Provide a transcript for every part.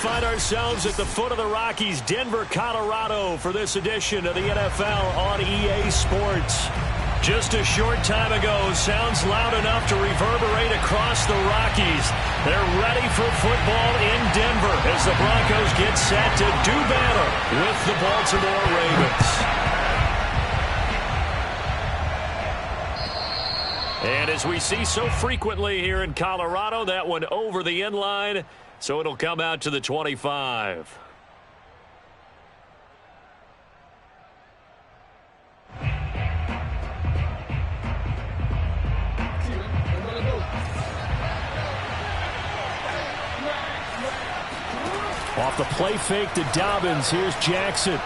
find ourselves at the foot of the Rockies, Denver, Colorado, for this edition of the NFL on EA Sports. Just a short time ago, sounds loud enough to reverberate across the Rockies. They're ready for football in Denver as the Broncos get set to do battle with the Baltimore Ravens. And as we see so frequently here in Colorado, that one over the end line, so it'll come out to the 25. Off the play fake to Dobbins. Here's Jackson.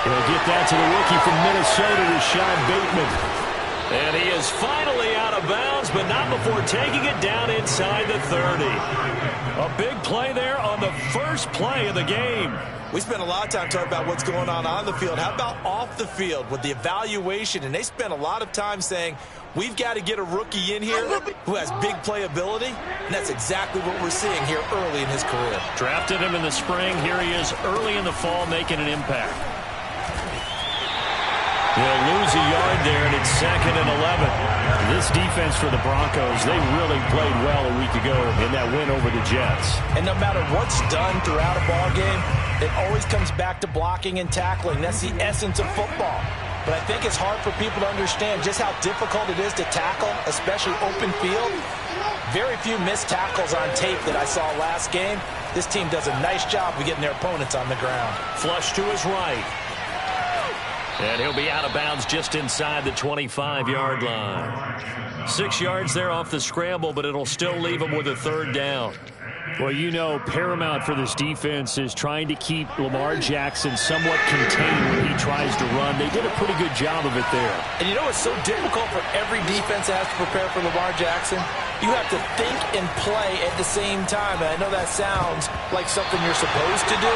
He'll get that to the rookie from Minnesota, Rashad Bateman. And he is finally out of bounds, but not before taking it down inside the 30. A big play there on the first play of the game. We spent a lot of time talking about what's going on the field. How about off the field with the evaluation? And they spent a lot of time saying, we've got to get a rookie in here who has big playability. And that's exactly what we're seeing here early in his career. Drafted him in the spring. Here he is early in the fall making an impact. They'll lose a yard there, and it's 2nd and 11. This defense for the Broncos, they really played well a week ago in that win over the Jets. And no matter what's done throughout a ball game, it always comes back to blocking and tackling. That's the essence of football. But I think it's hard for people to understand just how difficult it is to tackle, especially open field. Very few missed tackles on tape that I saw last game. This team does a nice job of getting their opponents on the ground. Flush to his right. And he'll be out of bounds just inside the 25-yard line. 6 yards there off the scramble, but it'll still leave him with a 3rd down. Well, you know, paramount for this defense is trying to keep Lamar Jackson somewhat contained when he tries to run. They did a pretty good job of it there. And you know what's so difficult for every defense that has to prepare for Lamar Jackson? You have to think and play at the same time. And I know that sounds like something you're supposed to do,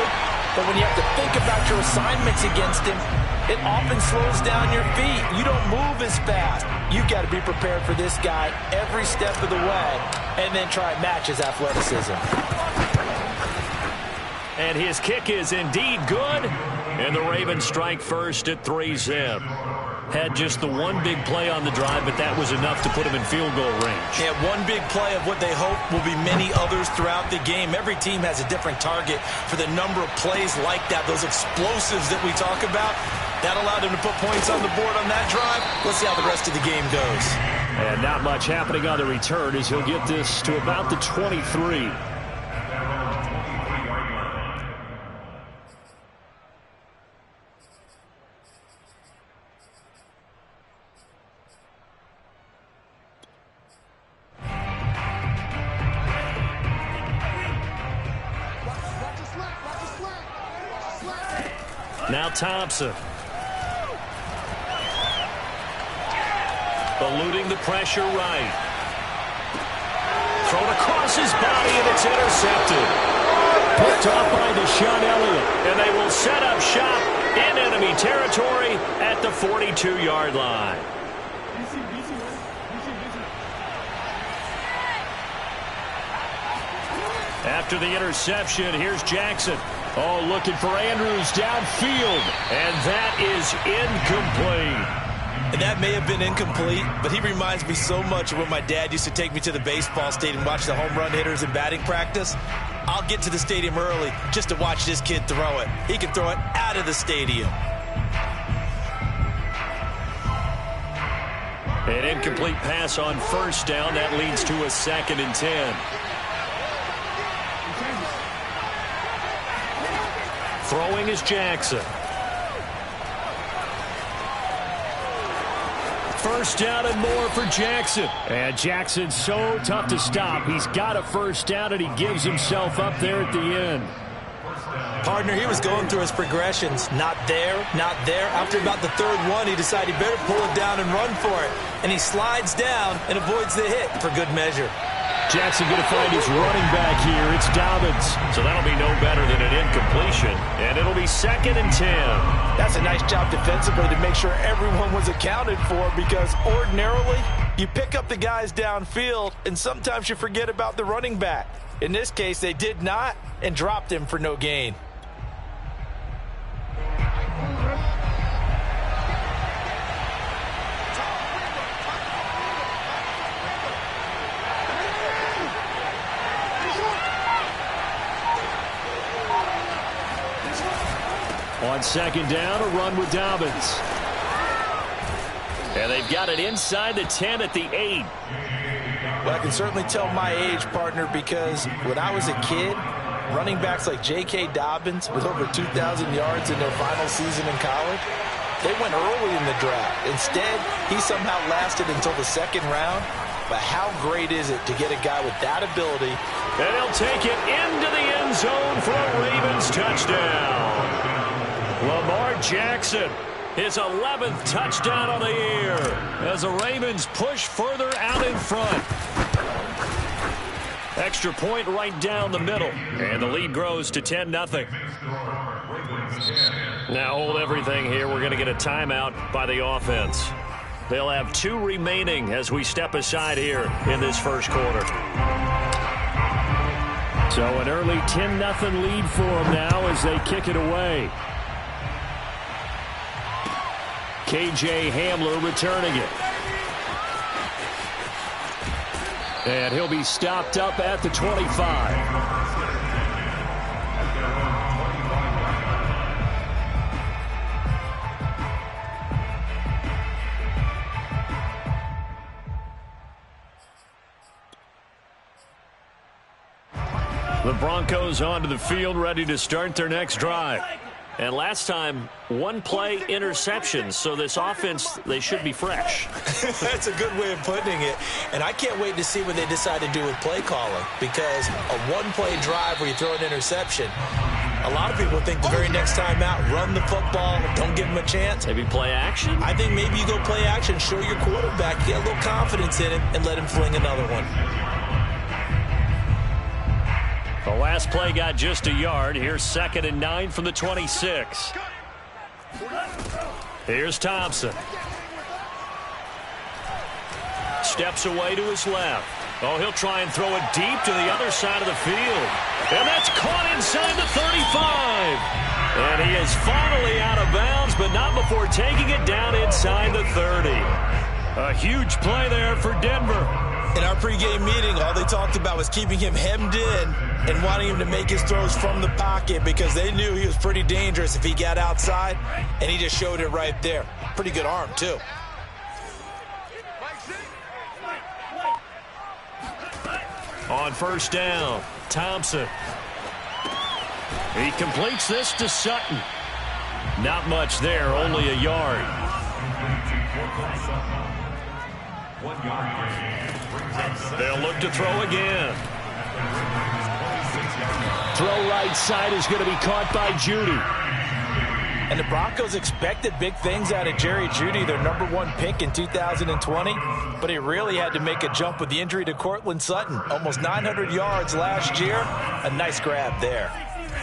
but when you have to think about your assignments against him, it often slows down your feet. You don't move as fast. You've got to be prepared for this guy every step of the way and then try and match his athleticism. And his kick is indeed good. And the Ravens strike first at 3-zip. Had just the one big play on the drive, but that was enough to put him in field goal range. Yeah, one big play of what they hope will be many others throughout the game. Every team has a different target for the number of plays like that, those explosives that we talk about. That allowed him to put points on the board on that drive. Let's see how the rest of the game goes. And not much happening on the return as he'll get this to about the 23. Now Thompson. Eluding the pressure right. Thrown across his body, and it's intercepted. Picked off by Deshaun Elliott. And they will set up shop in enemy territory at the 42-yard line. After the interception, here's Jackson. Oh, looking for Andrews downfield. And that is incomplete. And that may have been incomplete, but he reminds me so much of when my dad used to take me to the baseball stadium and watch the home run hitters in batting practice. I'll get to the stadium early just to watch this kid throw it. He can throw it out of the stadium. An incomplete pass on first down. That leads to a 2nd and 10. Throwing is Jackson. First down and more for Jackson. And Jackson's so tough to stop. He's got a first down, and he gives himself up there at the end. Partner, he was going through his progressions. Not there, not there. After about the 3rd one, he decided he better pull it down and run for it. And he slides down and avoids the hit for good measure. Jackson going to find his running back here. It's Dobbins. So that'll be no better than an incompletion. And it'll be 2nd and 10. That's a nice job defensively to make sure everyone was accounted for, because ordinarily you pick up the guys downfield and sometimes you forget about the running back. In this case, they did not and dropped him for no gain. On second down, a run with Dobbins. And they've got it inside the 10 at the 8. Well, I can certainly tell my age, partner, because when I was a kid, running backs like J.K. Dobbins with over 2,000 yards in their final season in college, they went early in the draft. Instead, he somehow lasted until the second round. But how great is it to get a guy with that ability? And he'll take it into the end zone for a Ravens touchdown. Lamar Jackson, his 11th touchdown of the year as the Ravens push further out in front. Extra point right down the middle, and the lead grows to 10-0. Now hold everything here. We're going to get a timeout by the offense. They'll have 2 remaining as we step aside here in this first quarter. So an early 10-0 lead for them now as they kick it away. K.J. Hamler returning it. And he'll be stopped up at the 25. The Broncos onto the field, ready to start their next drive. And last time, 1-play interception, so this offense, they should be fresh. That's a good way of putting it. And I can't wait to see what they decide to do with play calling, because a 1-play drive where you throw an interception, a lot of people think the very next time out, run the football, don't give them a chance. Maybe play action? I think maybe you go play action, show your quarterback, get a little confidence in him, and let him fling another one. The last play got just a yard. Here's 2nd and 9 from the 26. Here's Thompson. Steps away to his left. Oh, he'll try and throw it deep to the other side of the field. And that's caught inside the 35. And he is finally out of bounds, but not before taking it down inside the 30. A huge play there for Denver. In our pregame meeting, all they talked about was keeping him hemmed in and wanting him to make his throws from the pocket because they knew he was pretty dangerous if he got outside, and he just showed it right there. Pretty good arm, too. On first down, Thompson. He completes this to Sutton. Not much there, only a yard. They'll look to throw again. Throw right side is going to be caught by Judy. And the Broncos expected big things out of Jerry Jeudy, their #1 pick in 2020. But he really had to make a jump with the injury to Cortland Sutton. Almost 900 yards last year. A nice grab there.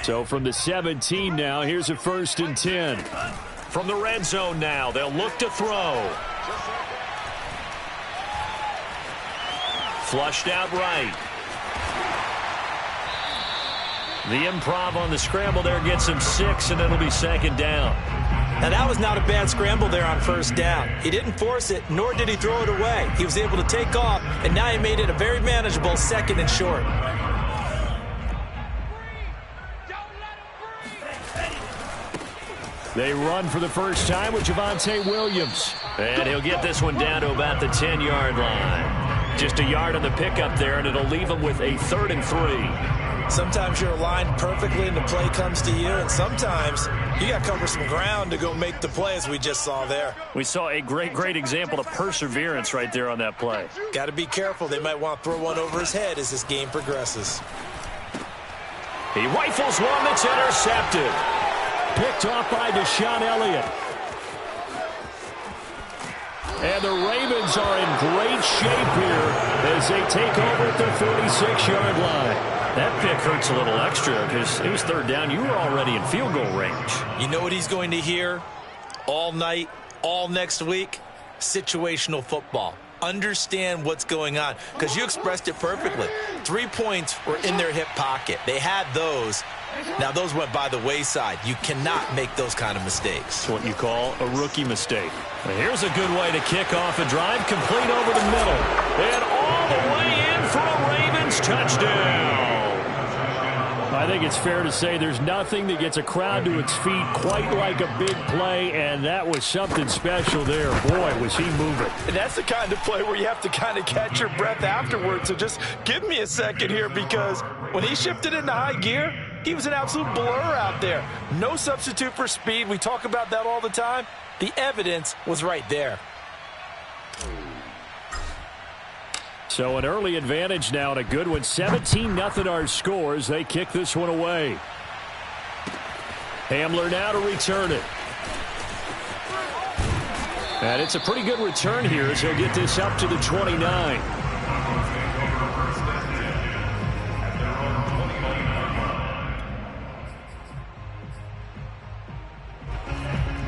So from the 17 now, here's a 1st and 10. From the red zone now, they'll look to throw. Flushed out right. The improv on the scramble there gets him 6, and it'll be 2nd down. Now, that was not a bad scramble there on first down. He didn't force it, nor did he throw it away. He was able to take off, and now he made it a very manageable 2nd and short. They run for the first time with Javonte Williams. And he'll get this one down to about the 10-yard line. Just a yard on the pickup there, and it'll leave him with a 3rd and 3. Sometimes you're aligned perfectly and the play comes to you, and sometimes you got to cover some ground to go make the play, as we just saw there. We saw a great example of perseverance right there on that play. Got to be careful. They might want to throw one over his head as this game progresses. He rifles one that's intercepted. Picked off by Deshaun Elliott. And the Ravens are in great shape here as they take over at their 46-yard line. That pick hurts a little extra because it was 3rd down. You were already in field goal range. You know what he's going to hear all night, all next week? Situational football. understand what's going on, because you expressed it perfectly. 3 points were in their hip pocket. They had those. Now, those went by the wayside. You cannot make those kind of mistakes. It's what you call a rookie mistake. Well, here's a good way to kick off a drive, complete over the middle. And all the way in for a Ravens touchdown. I think it's fair to say there's nothing that gets a crowd to its feet quite like a big play, and that was something special there. Boy, was he moving. And that's the kind of play where you have to kind of catch your breath afterwards. So just give me a second here, because when he shifted into high gear, he was an absolute blur out there. No substitute for speed. We talk about that all the time. The evidence was right there. So an early advantage now and a good one. 17-0 our scores. They kick this one away. Hamler now to return it. And it's a pretty good return here as he'll get this up to the 29.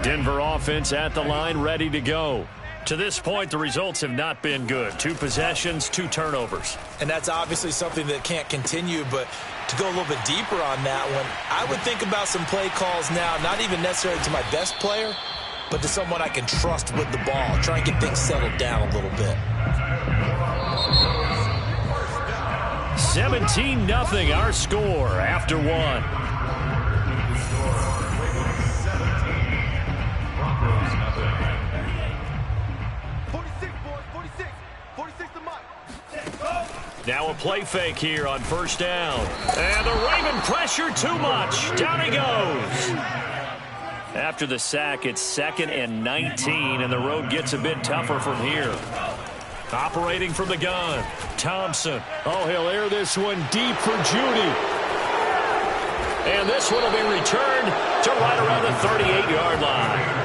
Denver offense at the line, ready to go. To this point, the results have not been good. 2 possessions, 2 turnovers. And that's obviously something that can't continue, but to go a little bit deeper on that one, I would think about some play calls now, not even necessarily to my best player, but to someone I can trust with the ball. Try and get things settled down a little bit. 17-0 our score after 1. Now a play fake here on first down. And the Raven pressure too much. Down he goes. After the sack, it's 2nd and 19, and the road gets a bit tougher from here. Operating from the gun, Thompson. Oh, he'll air this one deep for Judy. And this one will be returned to right around the 38-yard line.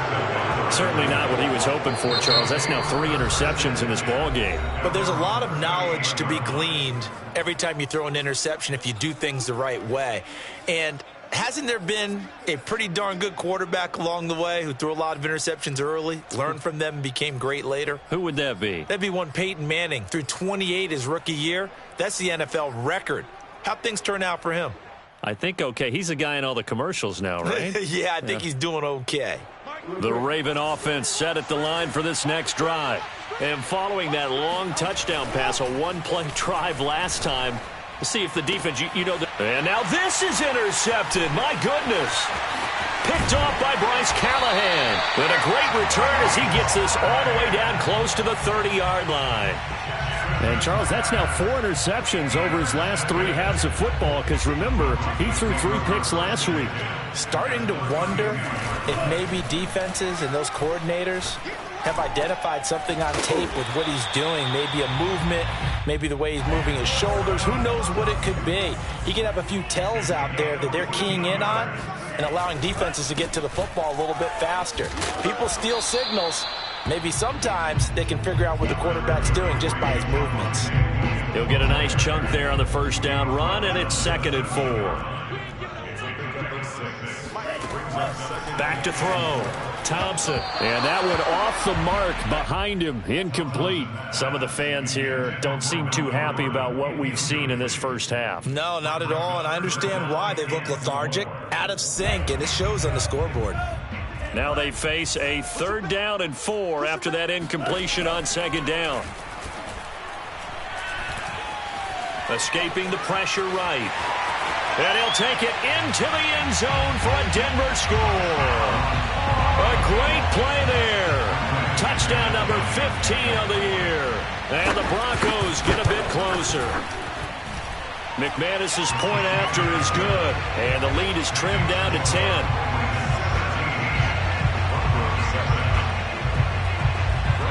Certainly not what he was hoping for, Charles. That's now 3 interceptions in this ball game. But there's a lot of knowledge to be gleaned every time you throw an interception if you do things the right way. And hasn't there been a pretty darn good quarterback along the way who threw a lot of interceptions early, learned from them, and became great later? Who would that be? That'd be one Peyton Manning. Threw 28 his rookie year. That's the NFL record. How'd things turn out for him? I think okay. He's a guy in all the commercials now, right? Yeah, I think he's doing okay. The Raven offense set at the line for this next drive. And following that long touchdown pass, a 1-play drive last time, to see if the defense, and now this is intercepted. My goodness. Picked off by Bryce Callahan. And a great return as he gets this all the way down close to the 30-yard line. And, Charles, that's now 4 interceptions over his last 3 halves of football, because, remember, he threw 3 picks last week. Starting to wonder if maybe defenses and those coordinators have identified something on tape with what he's doing. Maybe a movement, maybe the way he's moving his shoulders. Who knows what it could be? He could have a few tells out there that they're keying in on and allowing defenses to get to the football a little bit faster. People steal signals. Maybe sometimes they can figure out what the quarterback's doing just by his movements. He'll get a nice chunk there on the first down run, and it's 2nd and 4. Back to throw. Thompson. And that one off the mark behind him. Incomplete. Some of the fans here don't seem too happy about what we've seen in this first half. No, not at all. And I understand why. They look lethargic, out of sync, and it shows on the scoreboard. Now they face a 3rd down and 4 after that incompletion on 2nd down. Escaping the pressure right. And he'll take it into the end zone for a Denver score. A great play there. Touchdown number 15 of the year. And the Broncos get a bit closer. McManus's point after is good. And the lead is trimmed down to 10.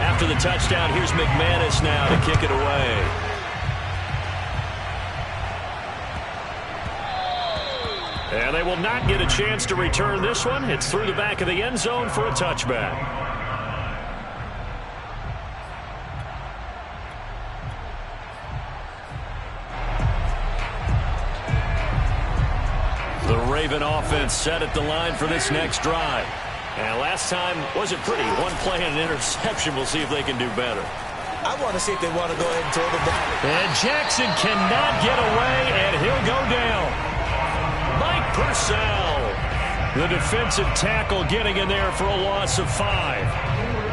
After the touchdown, here's McManus now to kick it away. And they will not get a chance to return this one. It's through the back of the end zone for a touchback. The Raven offense set at the line for this next drive. And last time wasn't pretty. 1 play and an interception. We'll see if they can do better. I want to see if they want to go ahead and throw the ball. And Jackson cannot get away, and he'll go down. Mike Purcell, the defensive tackle, getting in there for a loss of 5.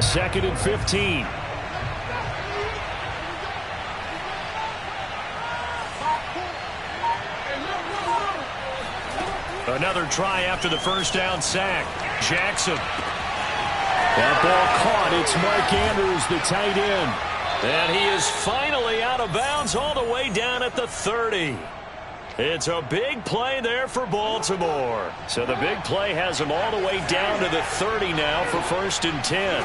2nd and 15. Another try after the first down sack. Jackson. That ball caught. It's Mark Andrews, the tight end. And he is finally out of bounds all the way down at the 30. It's a big play there for Baltimore. So the big play has him all the way down to the 30 now for 1st and 10.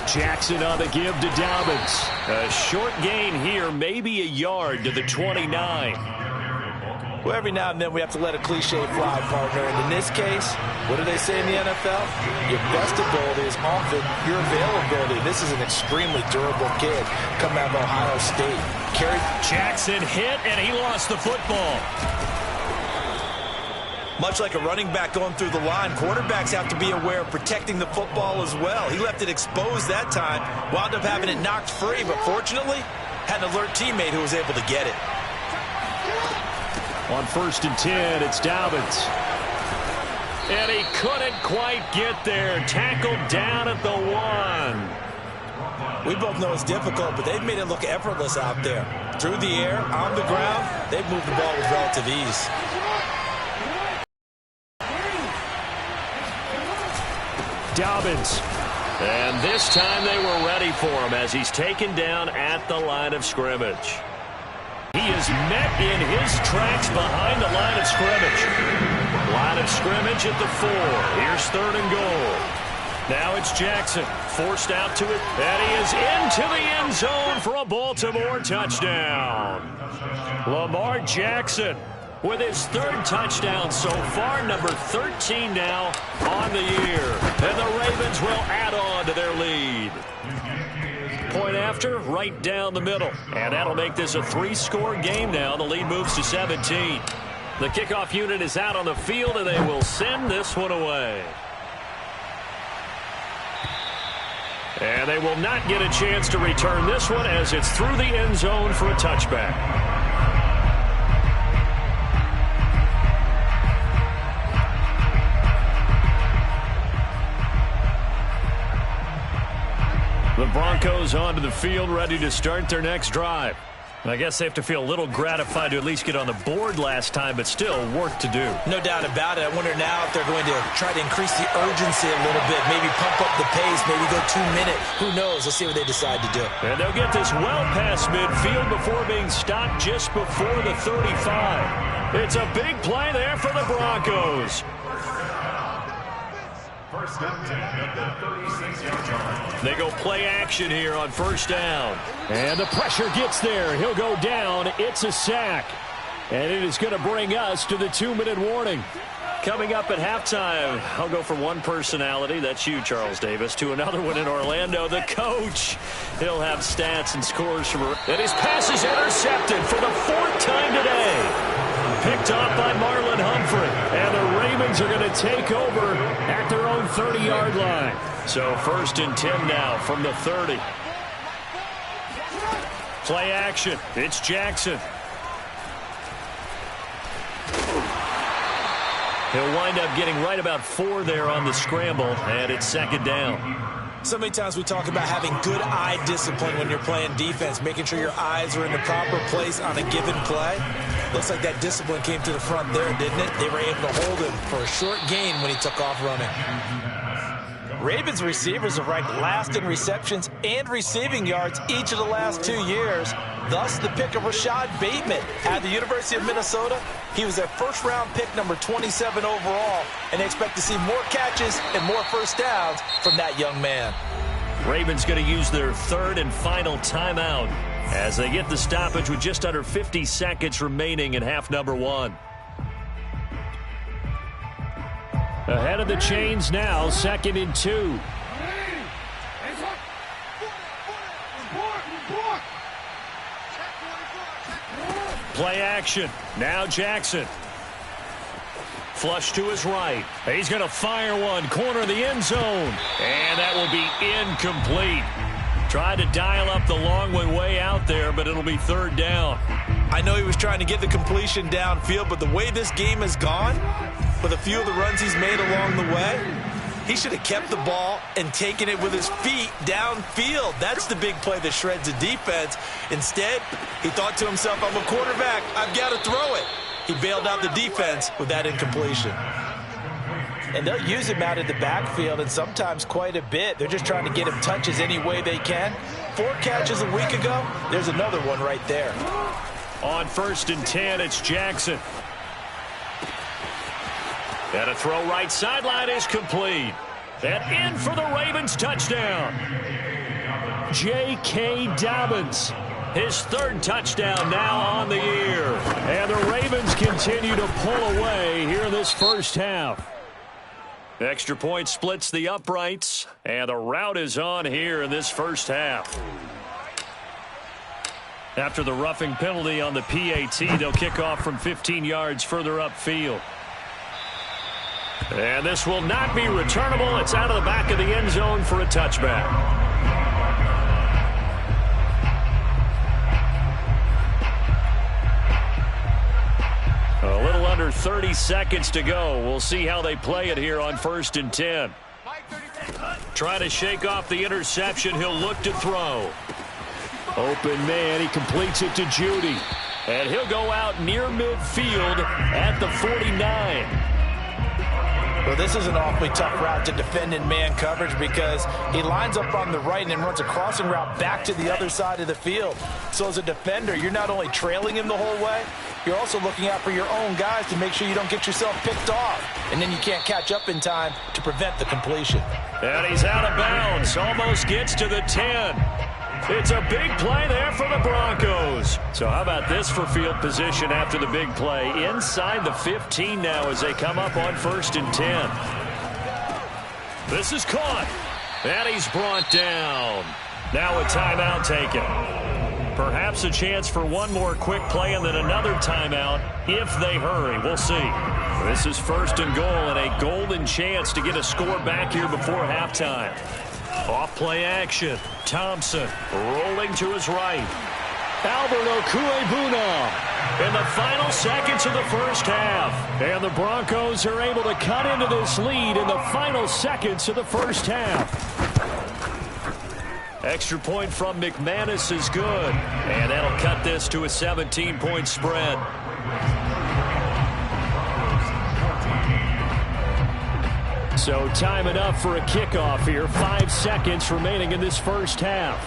Jackson on the give to Dobbins. A short gain here, maybe a yard to the 29. Well, every now and then we have to let a cliche fly, partner. And in this case, what do they say in the NFL? Your best ability is often your availability. This is an extremely durable kid coming out of Ohio State. Jackson hit, and he lost the football. Much like a running back going through the line, quarterbacks have to be aware of protecting the football as well. He left it exposed that time, wound up having it knocked free, but fortunately, had an alert teammate who was able to get it. On 1st and 10, it's Dobbins. And he couldn't quite get there. Tackled down at the 1. We both know it's difficult, but they've made it look effortless out there. Through the air, on the ground, they've moved the ball with relative ease. Dobbins. And this time they were ready for him as he's taken down at the line of scrimmage. He is met in his tracks behind the line of scrimmage. Line of scrimmage at the 4. Here's 3rd and goal. Now it's Jackson, forced out to it, and he is into the end zone for a Baltimore touchdown. Lamar Jackson with his 3rd touchdown so far, number 13 now on the year. And the Ravens will add on to their lead. Point after, right down the middle. And that'll make this a 3-score game now. The lead moves to 17. The kickoff unit is out on the field, and they will send this one away. And they will not get a chance to return this one as it's through the end zone for a touchback. The Broncos onto the field, ready to start their next drive. I guess they have to feel a little gratified to at least get on the board last time, but still work to do. No doubt about it. I wonder now if they're going to try to increase the urgency a little bit, maybe pump up the pace, maybe go 2-minute. Who knows? Let's see what they decide to do. And they'll get this well past midfield before being stopped just before the 35. It's a big play there for the Broncos. They go play action here on 1st down. And the pressure gets there. He'll go down. It's a sack. And it is going to bring us to the 2-minute warning. Coming up at halftime, I'll go from one personality, that's you, Charles Davis, to another one in Orlando, the coach. He'll have stats and scores from her. And his pass is intercepted for the 4th time today. Picked off by Marlon Humphrey. And the Ravens are going to take over at their own 30-yard line. So 1st and 10 now from the 30. Play action. It's Jackson. He'll wind up getting right about 4 there on the scramble, and it's 2nd down. So many times we talk about having good eye discipline when you're playing defense, making sure your eyes are in the proper place on a given play. Looks like that discipline came to the front there, didn't it? They were able to hold him for a short gain when he took off running. Ravens receivers have ranked last in receptions and receiving yards each of the last 2 years. Thus, the pick of Rashad Bateman at the University of Minnesota. He was their first-round pick, number 27 overall, and they expect to see more catches and more first downs from that young man. Ravens going to use their 3rd and final timeout as they get the stoppage with just under 50 seconds remaining in half number 1. Ahead of the chains now, 2nd and 2. Play action. Now Jackson. Flush to his right. He's going to fire one. Corner of the end zone. And that will be incomplete. Tried to dial up the long one way out there, but it'll be third down. I know he was trying to get the completion downfield, but the way this game has gone, with a few of the runs he's made along the way, he should have kept the ball and taken it with his feet downfield. That's the big play that shreds the defense. Instead, he thought to himself, I'm a quarterback, I've got to throw it. He bailed out the defense with that incompletion. And they'll use him out in the backfield, and sometimes quite a bit. They're just trying to get him touches any way they can. 4 catches a week ago, there's another one right there. On 1st and 10, it's Jackson. And a throw right sideline is complete. And in for the Ravens touchdown. J.K. Dobbins. His 3rd touchdown now on the year. And the Ravens continue to pull away here in this first half. Extra point splits the uprights. And the route is on here in this first half. After the roughing penalty on the PAT, they'll kick off from 15 yards further upfield. And this will not be returnable. It's out of the back of the end zone for a touchback. A little under 30 seconds to go. We'll see how they play it here on 1st and 10. Trying to shake off the interception. He'll look to throw. Open man. He completes it to Judy. And he'll go out near midfield at the 49. Well, this is an awfully tough route to defend in man coverage because he lines up on the right and then runs a crossing route back to the other side of the field. So as a defender, you're not only trailing him the whole way, you're also looking out for your own guys to make sure you don't get yourself picked off. And then you can't catch up in time to prevent the completion. And he's out of bounds. Almost gets to the 10. It's a big play there for the Broncos. So how about this for field position after the big play? Inside the 15 now as they come up on 1st and 10. This is caught. And he's brought down. Now a timeout taken. Perhaps a chance for one more quick play and then another timeout if they hurry. We'll see. This is 1st and goal and a golden chance to get a score back here before halftime. Off play action. Thompson rolling to his right. Albert Okwuegbunam in the final seconds of the first half. And the Broncos are able to cut into this lead in the final seconds of the first half. Extra point from McManus is good. And that'll cut this to a 17-point spread. So time enough for a kickoff here. 5 seconds remaining in this first half.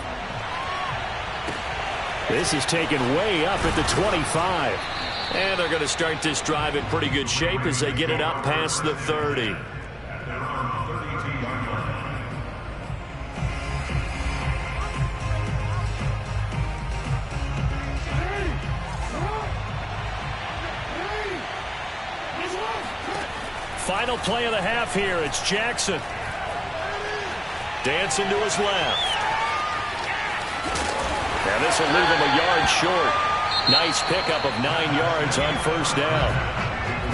This is taken way up at the 25. And they're going to start this drive in pretty good shape as they get it up past the 30. Final play of the half here. It's Jackson. Dancing to his left. And this will leave him a yard short. Nice pickup of 9 yards on 1st down.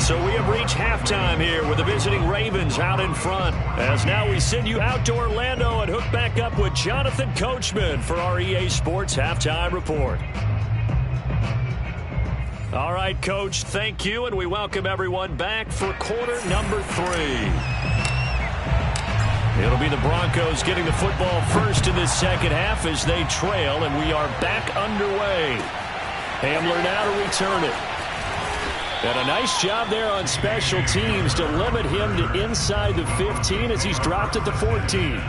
So we have reached halftime here with the visiting Ravens out in front. As now we send you out to Orlando and hook back up with Jonathan Coachman for our EA Sports Halftime Report. All right, Coach, thank you, and we welcome everyone back for quarter number 3. It'll be the Broncos getting the football first in this second half as they trail, and we are back underway. Hamler now to return it. And a nice job there on special teams to limit him to inside the 15 as he's dropped at the 14.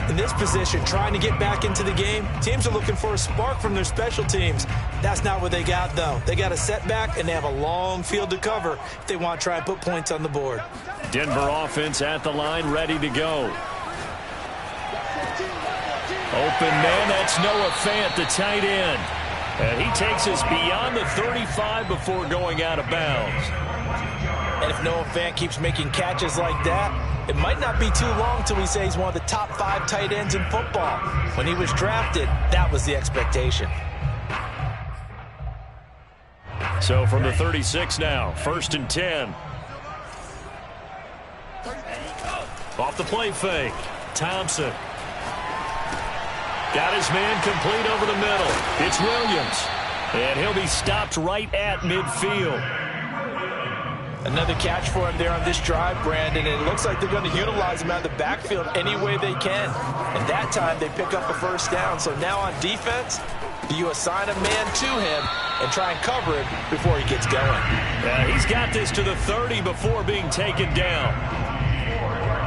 In this position, trying to get back into the game, teams are looking for a spark from their special teams. That's not what they got, though. They got a setback, and they have a long field to cover if they want to try and put points on the board. Denver offense at the line, ready to go. Open man, that's Noah Fant, the tight end. And he takes us beyond the 35 before going out of bounds. And if Noah Fant keeps making catches like that, it might not be too long till we say he's one of the top 5 tight ends in football. When he was drafted, that was the expectation. So from the 36 now, 1st and 10. Off the play fake, Thompson. Got his man complete over the middle. It's Williams. And he'll be stopped right at midfield. Another catch for him there on this drive, Brandon. And it looks like they're going to utilize him out of the backfield any way they can. And that time they pick up a first down. So now on defense, do you assign a man to him and try and cover him before he gets going? He's got this to the 30 before being taken down.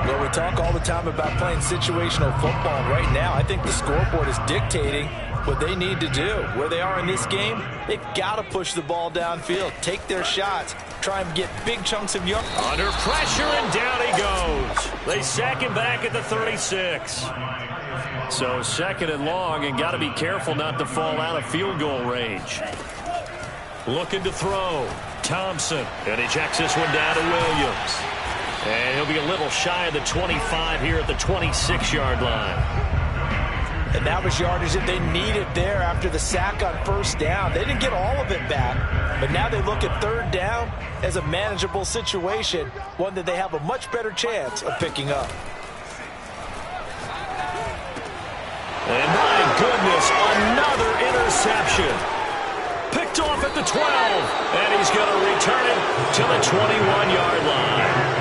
Well, we talk all the time about playing situational football. Right now, I think the scoreboard is dictating what they need to do. Where they are in this game, they've got to push the ball downfield, take their shots, try and get big chunks of yards. Under pressure, and down he goes. They sack him back at the 36. So second and long, and got to be careful not to fall out of field goal range. Looking to throw. Thompson. And he checks this one down to Williams. And he'll be a little shy of the 25 here at the 26-yard line. And that was yardage that they needed there after the sack on first down. They didn't get all of it back, but now they look at third down as a manageable situation, one that they have a much better chance of picking up. And my goodness, another interception. Picked off at the 12, and he's going to return it to the 21-yard line.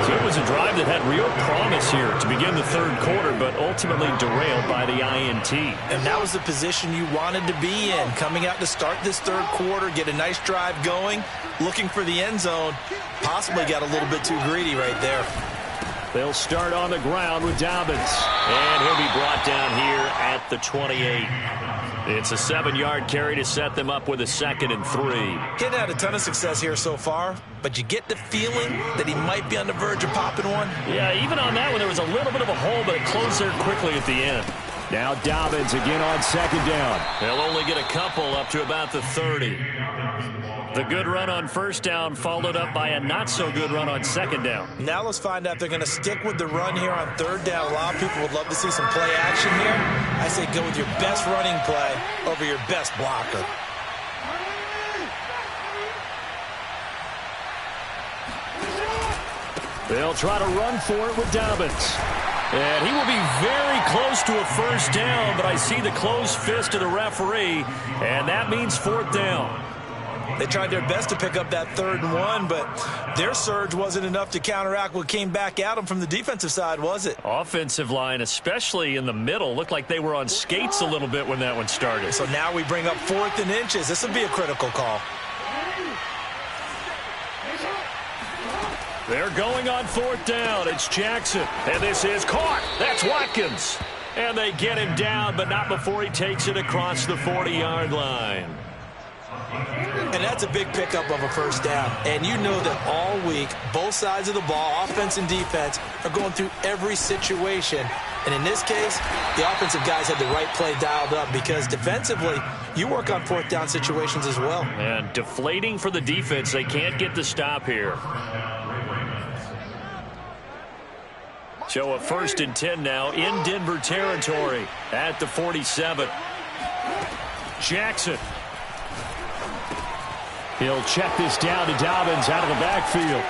So it was a drive that had real promise here to begin the third quarter, but ultimately derailed by the INT. And that was the position you wanted to be in, coming out to start this third quarter, get a nice drive going, looking for the end zone. Possibly got a little bit too greedy right there. They'll start on the ground with Dobbins, and he'll be brought down here at the 28. It's a 7-yard carry to set them up with a 2nd and 3. He's had a ton of success here so far, but you get the feeling that he might be on the verge of popping one. Yeah, even on that one, there was a little bit of a hole, but it closed there quickly at the end. Now Dobbins again on 2nd down. They'll only get a couple up to about the 30. The good run on first down followed up by a not-so-good run on 2nd down. Now let's find out if they're going to stick with the run here on 3rd down. A lot of people would love to see some play action here. I say go with your best running play over your best blocker. They'll try to run for it with Dobbins. And he will be very close to a first down, but I see the closed fist of the referee, and that means 4th down. They tried their best to pick up that 3rd and 1, but their surge wasn't enough to counteract what came back at them from the defensive side, was it? Offensive line, especially in the middle, looked like they were on skates a little bit when that one started. So now we bring up 4th and inches. This would be a critical call. They're going on 4th down. It's Jackson, and this is caught. That's Watkins. And they get him down, but not before he takes it across the 40-yard line. And that's a big pickup of a first down. And you know that all week, both sides of the ball, offense and defense, are going through every situation. And in this case, the offensive guys had the right play dialed up because defensively, you work on 4th down situations as well. And deflating for the defense. They can't get the stop here. So a 1st and 10 now in Denver territory at the 47. Jackson. He'll check this down to Dobbins out of the backfield.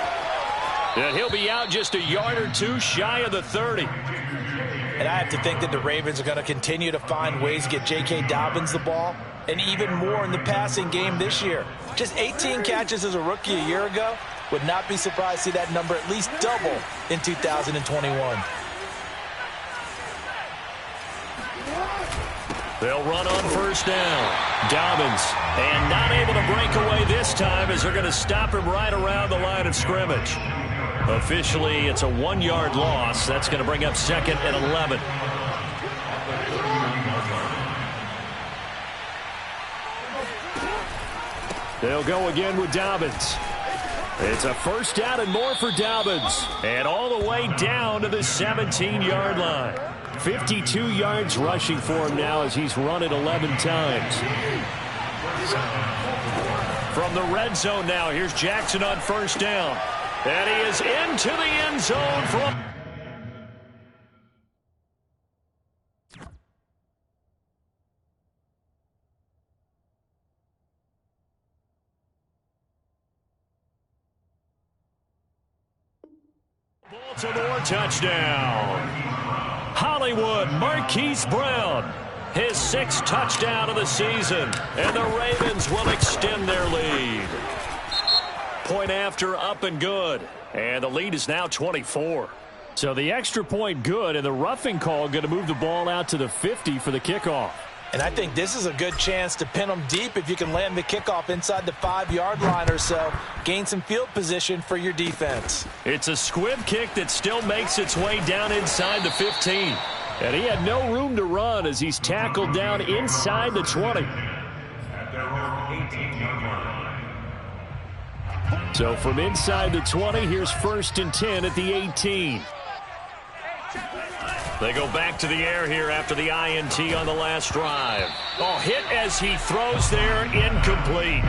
And he'll be out just a yard or two shy of the 30. And I have to think that the Ravens are going to continue to find ways to get J.K. Dobbins the ball, and even more in the passing game this year. Just 18 catches as a rookie a year ago. Would not be surprised to see that number at least double in 2021. They'll run on first down. Dobbins, and not able to break away this time as they're going to stop him right around the line of scrimmage. Officially, it's a 1-yard loss. That's going to bring up 2nd and 11. They'll go again with Dobbins. It's a first down and more for Dobbins. And all the way down to the 17-yard line. 52 yards rushing for him now as he's run it 11 times. From the red zone now, here's Jackson on first down. And he is into the end zone from... Baltimore touchdown. Hollywood Marquise Brown, his 6th touchdown of the season, and the Ravens will extend their lead. Point after, up and good, and the lead is now 24. So the extra point good, and the roughing call going to move the ball out to the 50 for the kickoff. And I think this is a good chance to pin them deep if you can land the kickoff inside the 5-yard line or so. Gain some field position for your defense. It's a squib kick that still makes its way down inside the 15. And he had no room to run as he's tackled down inside the 20. So from inside the 20, here's 1st and 10 at the 18. They go back to the air here after the INT on the last drive. Oh, hit as he throws there, incomplete.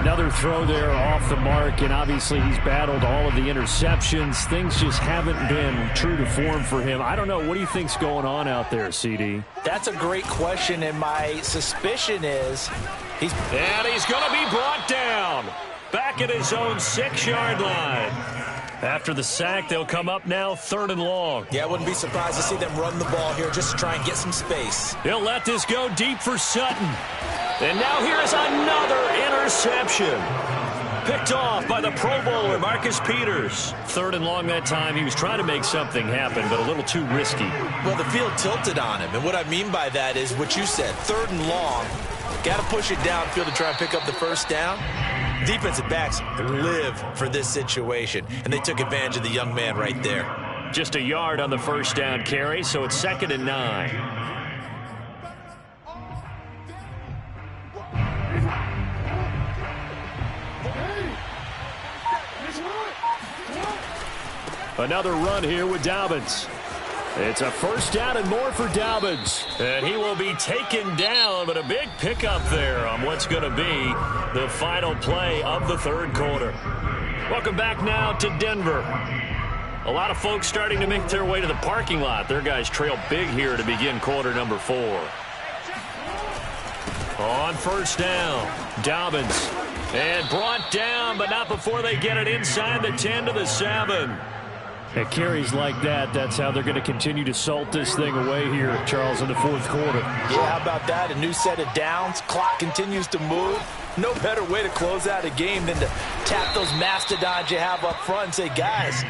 Another throw there off the mark, and obviously he's battled all of the interceptions. Things just haven't been true to form for him. I don't know. What do you think's going on out there, CD? That's a great question, and my suspicion is he's going to be brought down back at his own 6-yard line. After the sack, they'll come up now 3rd and long. Yeah, I wouldn't be surprised to see them run the ball here just to try and get some space. He'll let this go deep for Sutton. And now here's another interception. Picked off by the Pro Bowler, Marcus Peters. 3rd and long that time. He was trying to make something happen, but a little too risky. Well, the field tilted on him, and what I mean by that is what you said, 3rd and long. Got to push it downfield to try and pick up the first down. Defensive backs live for this situation, and they took advantage of the young man right there. Just a yard on the first down carry, so it's 2nd and 9. Another run here with Dobbins. It's a 1st down and more for Dobbins. And he will be taken down, but a big pickup there on what's going to be the final play of the 3rd quarter. Welcome back now to Denver. A lot of folks starting to make their way to the parking lot. Their guys trail big here to begin quarter number 4. On 1st down, Dobbins. And brought down, but not before they get it inside the 10 to the 7. At carries like that, that's how they're going to continue to salt this thing away here, Charles, in the 4th quarter. Yeah, how about that? A new set of downs. Clock continues to move. No better way to close out a game than to tap those mastodons you have up front and say, guys,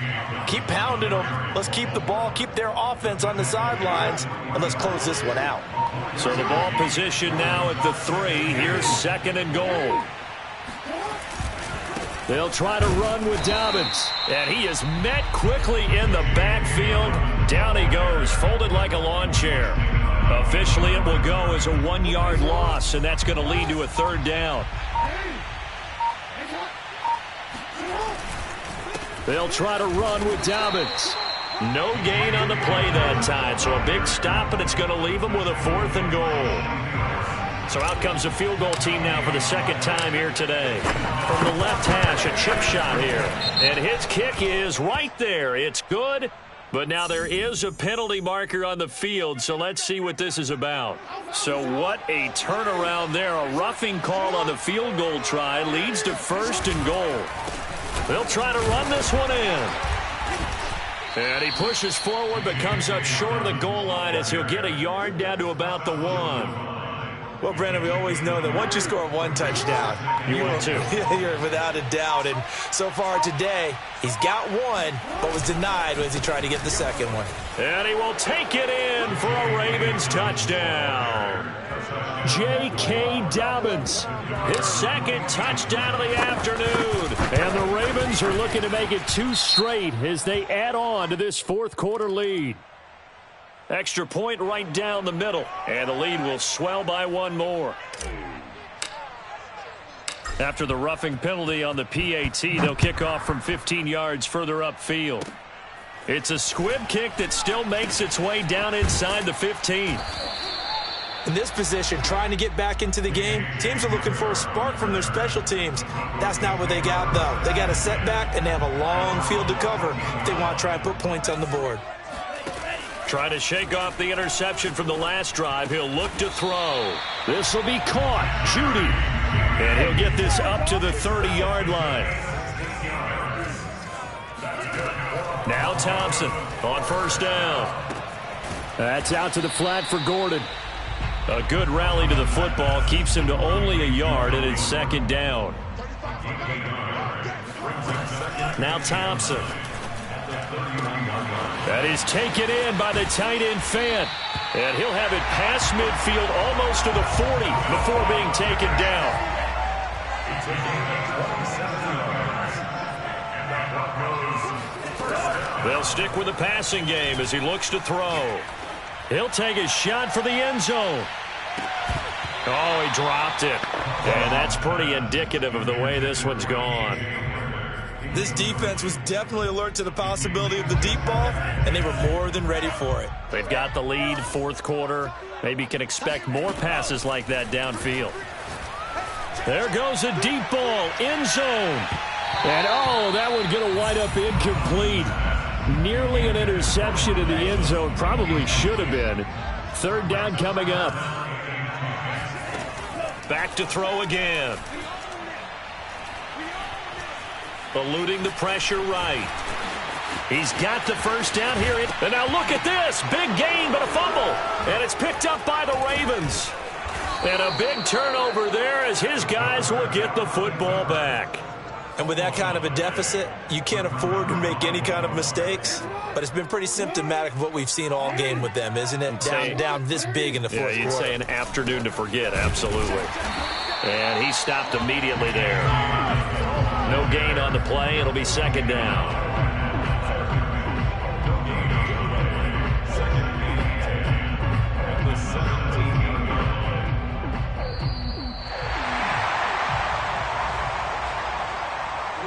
keep pounding them. Let's keep the ball, keep their offense on the sidelines, and let's close this one out. So the ball position now at the 3. Here's 2nd and goal. They'll try to run with Dobbins. And he is met quickly in the backfield. Down he goes, folded like a lawn chair. Officially, it will go as a 1-yard loss, and that's going to lead to a 3rd down. They'll try to run with Dobbins. No gain on the play that time, so a big stop, and it's going to leave them with a 4th and goal. So out comes a field goal team now for the 2nd time here today. From the left hash, a chip shot here. And his kick is right there. It's good, but now there is a penalty marker on the field, so let's see what this is about. So what a turnaround there. A roughing call on the field goal try leads to 1st and goal. They'll try to run this one in. And he pushes forward but comes up short of the goal line as he'll get a yard down to about the 1. Well, Brandon, we always know that once you score 1 touchdown, you're without a doubt. And so far today, he's got 1, but was denied as he tried to get the 2nd one. And he will take it in for a Ravens touchdown. J.K. Dobbins, his 2nd touchdown of the afternoon. And the Ravens are looking to make it 2 straight as they add on to this 4th quarter lead. Extra point right down the middle, and the lead will swell by 1 more. After the roughing penalty on the PAT, they'll kick off from 15 yards further upfield. It's a squib kick that still makes its way down inside the 15. In this position, trying to get back into the game, teams are looking for a spark from their special teams. That's not what they got, though. They got a setback, and they have a long field to cover if they want to try and put points on the board. Trying to shake off the interception from the last drive. He'll look to throw. This will be caught. Judy. And he'll get this up to the 30-yard line. Now Thompson on 1st down. That's out to the flat for Gordon. A good rally to the football keeps him to only a yard, and it's second down. Now Thompson. That is taken in by the tight end Fant. And he'll have it past midfield almost to the 40 before being taken down. They'll stick with the passing game as he looks to throw. He'll take a shot for the end zone. Oh, he dropped it. And that's pretty indicative of the way this one's gone. This defense was definitely alert to the possibility of the deep ball, and they were more than ready for it. They've got the lead, fourth quarter. Maybe can expect more passes like that downfield. There goes a deep ball, end zone. And, oh, that one going to wind up incomplete. Nearly an interception in the end zone. Probably should have been. Third down coming up. Back to throw again. Eluding the pressure right. He's got the first down here. And now look at this. Big gain, but a fumble. And it's picked up by the Ravens. And a big turnover there as his guys will get the football back. And with that kind of a deficit, you can't afford to make any kind of mistakes. But it's been pretty symptomatic of what we've seen all game with them, isn't it? Down this big in the fourth quarter. Yeah, you'd say an afternoon to forget, absolutely. And he stopped immediately there. No gain on the play. It'll be second down.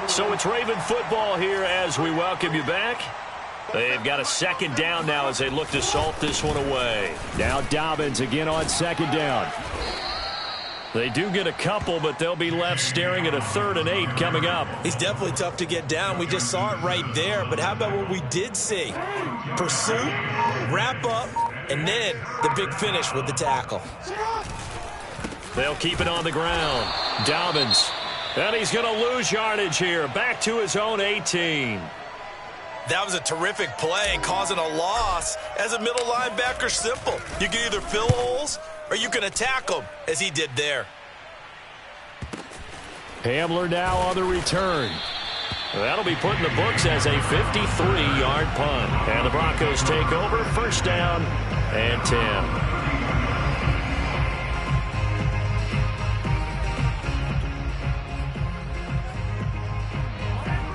So it's Raven football here as we welcome you back. They've got a second down now as they look to salt this one away. Now Dobbins again on second down. They do get a couple, but they'll be left staring at a 3rd and 8 coming up. He's definitely tough to get down. We just saw it right there. But how about what we did see? Pursuit, wrap up, and then the big finish with the tackle. They'll keep it on the ground. Dobbins. And he's going to lose yardage here. Back to his own 18. That was a terrific play, causing a loss. As a middle linebacker, simple. You can either fill holes or you can attack them, as he did there. Hamler now on the return. That'll be put in the books as a 53-yard punt. And the Broncos take over, first down and 10.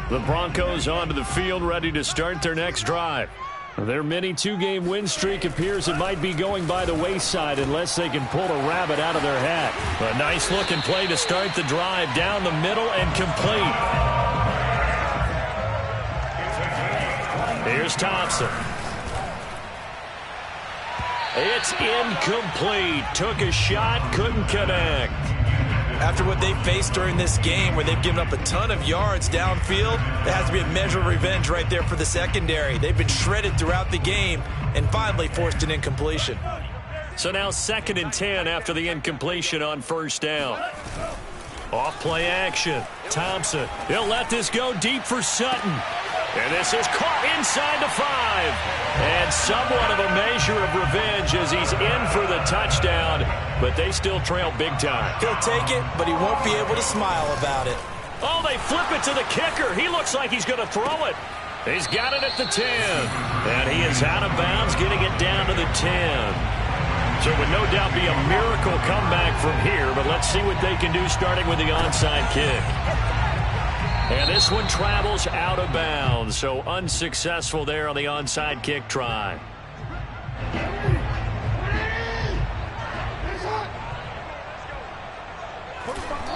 The Broncos onto the field, ready to start their next drive. Their mini 2-game win streak appears it might be going by the wayside unless they can pull a rabbit out of their hat. A nice-looking play to start the drive down the middle and complete. Here's Thompson. It's incomplete. Took a shot, couldn't connect. After what they faced during this game where they've given up a ton of yards downfield, there has to be a measure of revenge right there for the secondary. They've been shredded throughout the game and finally forced an incompletion. So now 2nd and 10 after the incompletion on first down. Off play action. Thompson. He'll let this go deep for Sutton. And this is caught inside the 5. And somewhat of a measure of revenge as he's in for the touchdown. But they still trail big time. He'll take it, but he won't be able to smile about it. Oh, they flip it to the kicker. He looks like he's going to throw it. He's got it at the 10. And he is out of bounds, getting it down to the 10. So it would no doubt be a miracle comeback from here, but let's see what they can do starting with the onside kick. And this one travels out of bounds, so unsuccessful there on the onside kick try.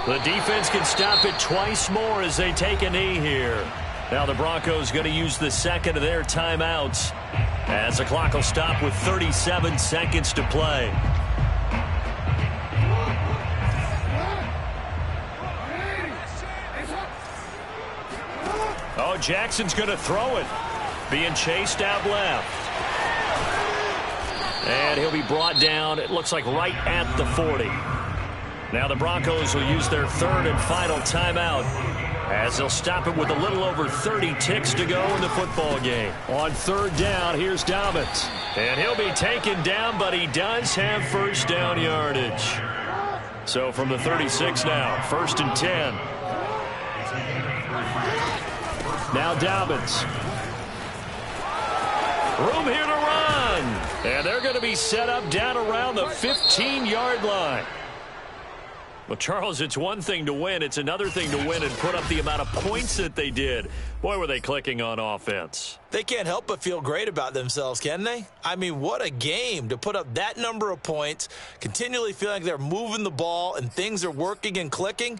The defense can stop it twice more as they take a knee here. Now the Broncos going to use the second of their timeouts as the clock will stop with 37 seconds to play. Oh, Jackson's going to throw it. Being chased out left. And he'll be brought down, it looks like right at the 40. Now the Broncos will use their 3rd and final timeout as they'll stop it with a little over 30 ticks to go in the football game. On third down, here's Dobbins. And he'll be taken down, but he does have first down yardage. So from the 36 now, 1st and 10. Now Dobbins. Room here to run. And they're going to be set up down around the 15-yard line. Well, Charles, it's one thing to win. It's another thing to win and put up the amount of points that they did. Boy, were they clicking on offense. They can't help but feel great about themselves, can they? I mean, what a game to put up that number of points, continually feeling like they're moving the ball and things are working and clicking.